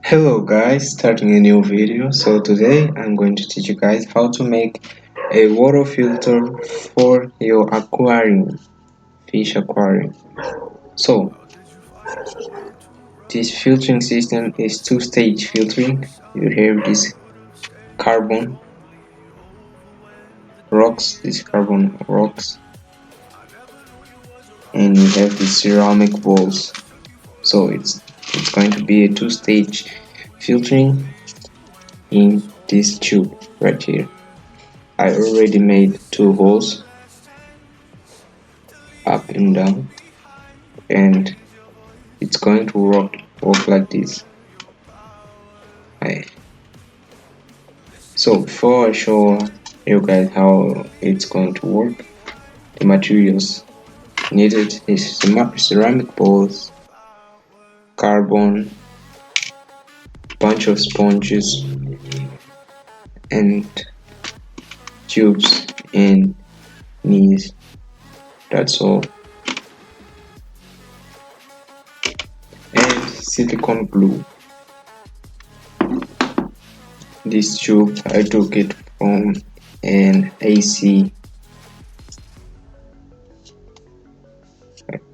Hello guys, starting a new video. So today I'm going to teach you guys how to make a water filter for your aquarium, fish aquarium. So this filtering system is two-stage filtering. You have this carbon carbon rocks, and you have these ceramic balls. So it's going to be a two-stage filtering in this tube right here. I already made two holes up and down, and it's going to work like this. So before I show you guys how it's going to work, the materials needed is ceramic balls, carbon, bunch of sponges, and tubes and knees. That's all. And silicone glue. This tube I took it from an AC.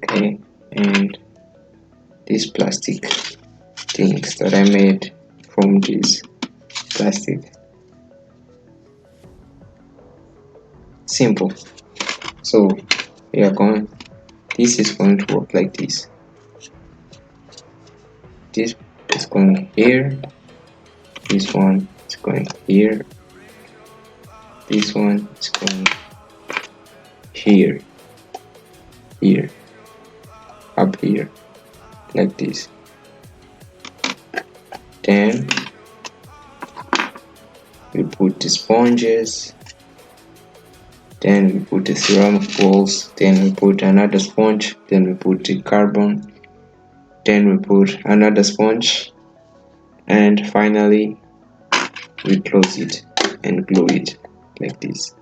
Okay, and these plastic things that I made from this plastic. Simple. So this is going to work like this. This is going here, this one is going here, this one is going here, up here, like this. Then we put the sponges, then we put the ceramic balls, then we put another sponge, then we put the carbon, then we put another sponge, and finally we close it and glue it like this.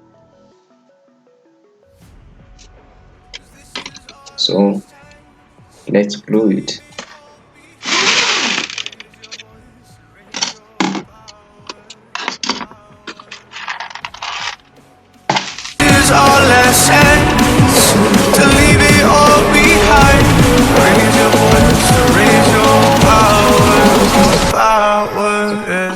So let's glue it. All lessons to leave it all behind. Raise your voice, raise your power, yeah.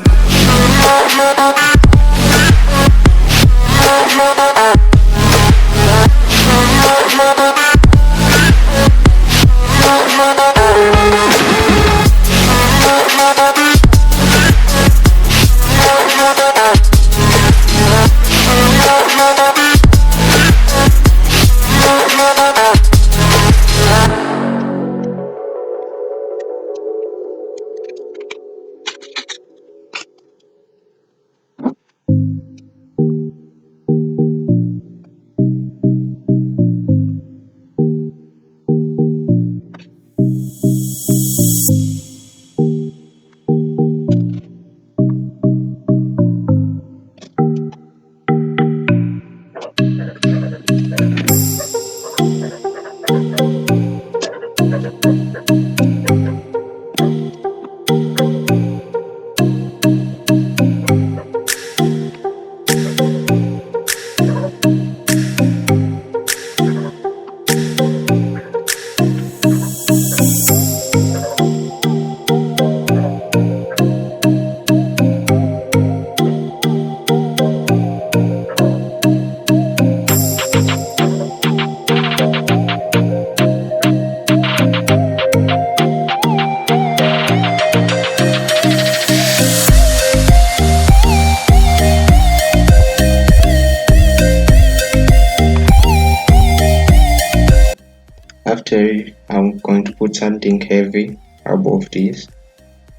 After, I'm going to put something heavy above this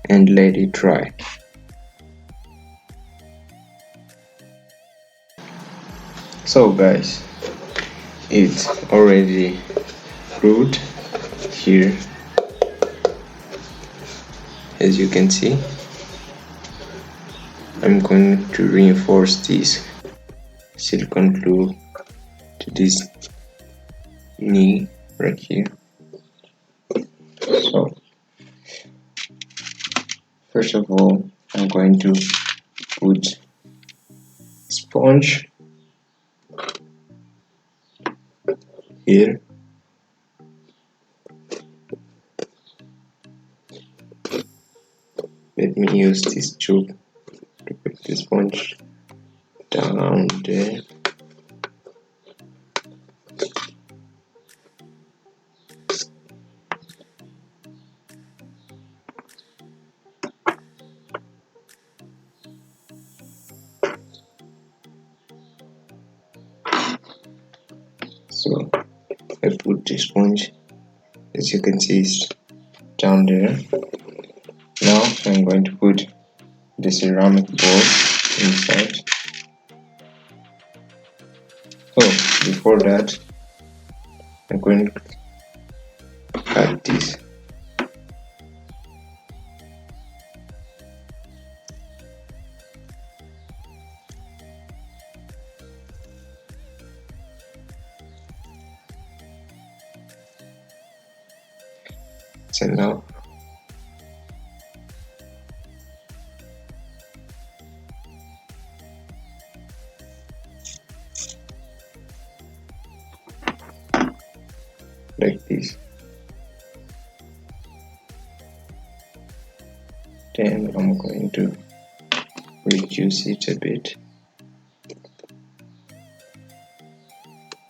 and let it dry. So guys, it's already glued here, as you can see. I'm going to reinforce this silicone glue to this knee right here. So First of all, I'm going to put sponge here. Let me use this tube to put the sponge down there. So I put the sponge, as you can see, it's down there. Now I'm going to put the ceramic ball inside. Oh, before that, I'm going to cut this. So now like this. Then I'm going to reduce it a bit.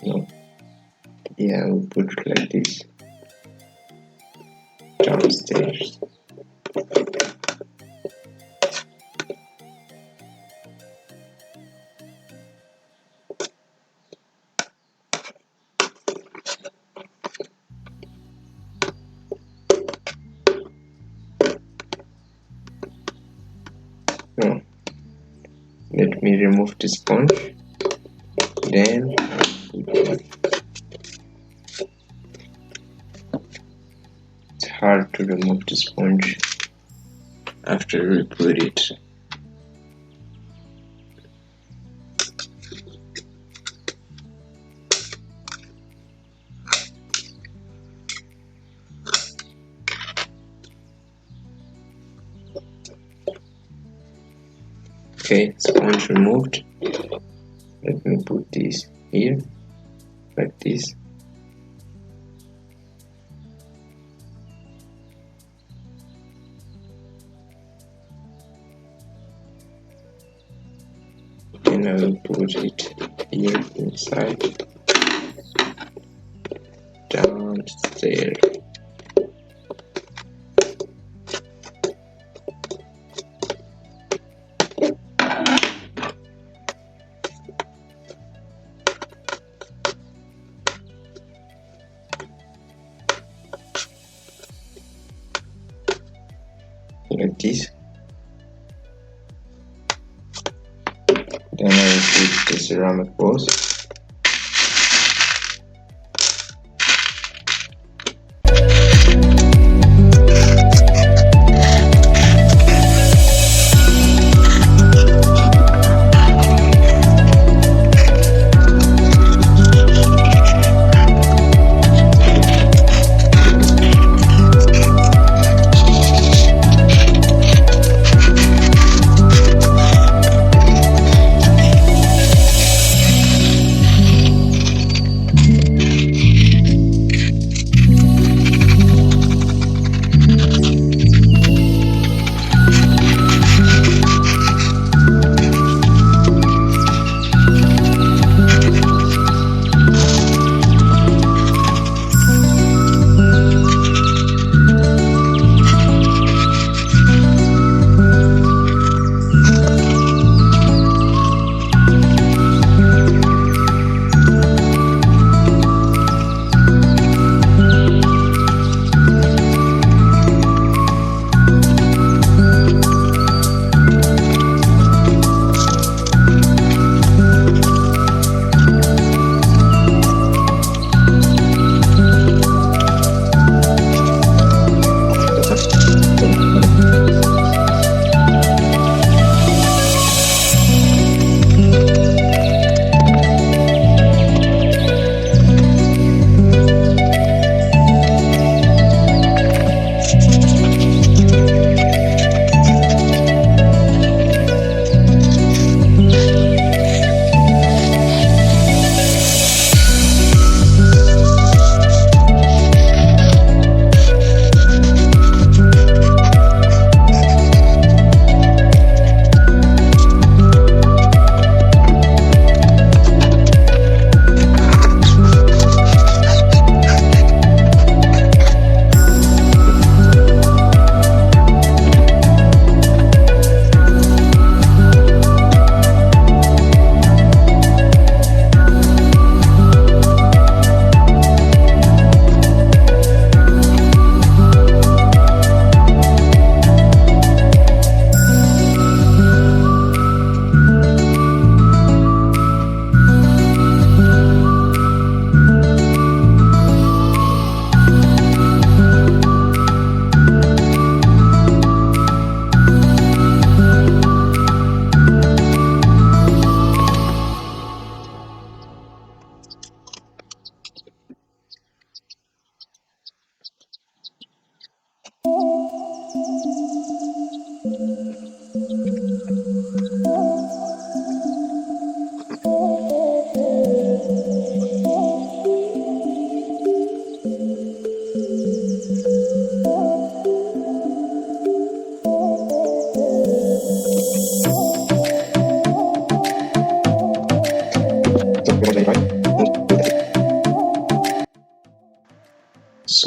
No. Yeah, I'll put it like this downstairs. Now, let me remove the sponge. Then it's hard to remove the sponge after we put it. Okay, sponge removed. Let me put this here, like this. And I will put it here inside, downstairs. Like this. Then I will put the ceramic balls.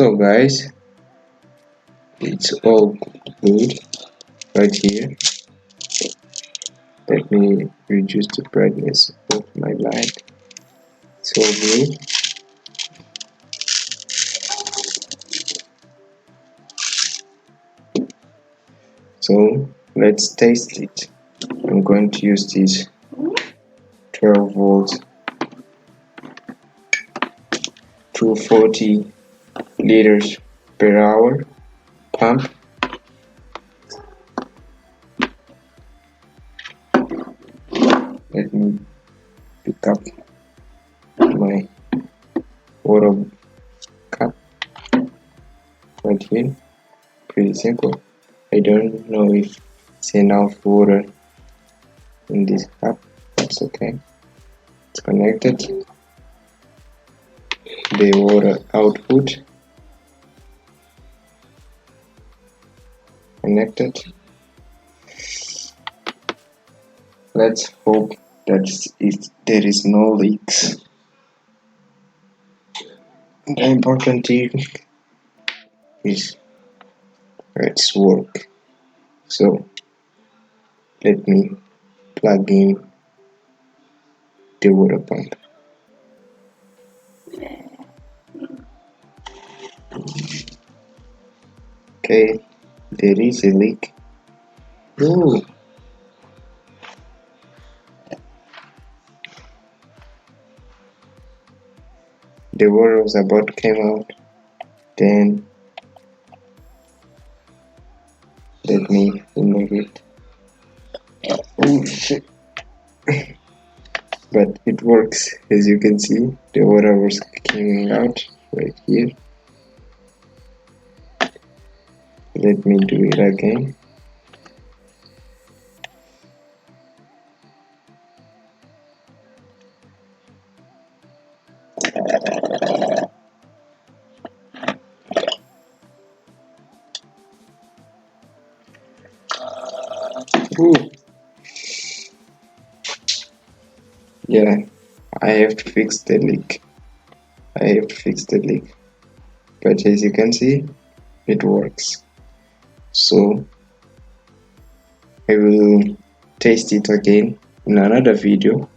So guys, it's all good right here. Let me reduce the brightness of my light. It's all good. So let's taste it. I'm going to use this 12 volt 240 liters per hour pump. Let me pick up my water cup right here. Pretty simple. I don't know if it's enough water in this cup. That's okay. It's connected. The water output connected. Let's hope that there is no leaks. The important thing is let's work. So let me plug in the water pump. Okay, there is a leak. Ooh. The water was about to come out. Then let me remove it. Oh shit. But it works, as you can see. The water was coming out right here. Let me do it again. Ooh. Yeah, I have to fix the leak. But as you can see, it works. So I will test it again in another video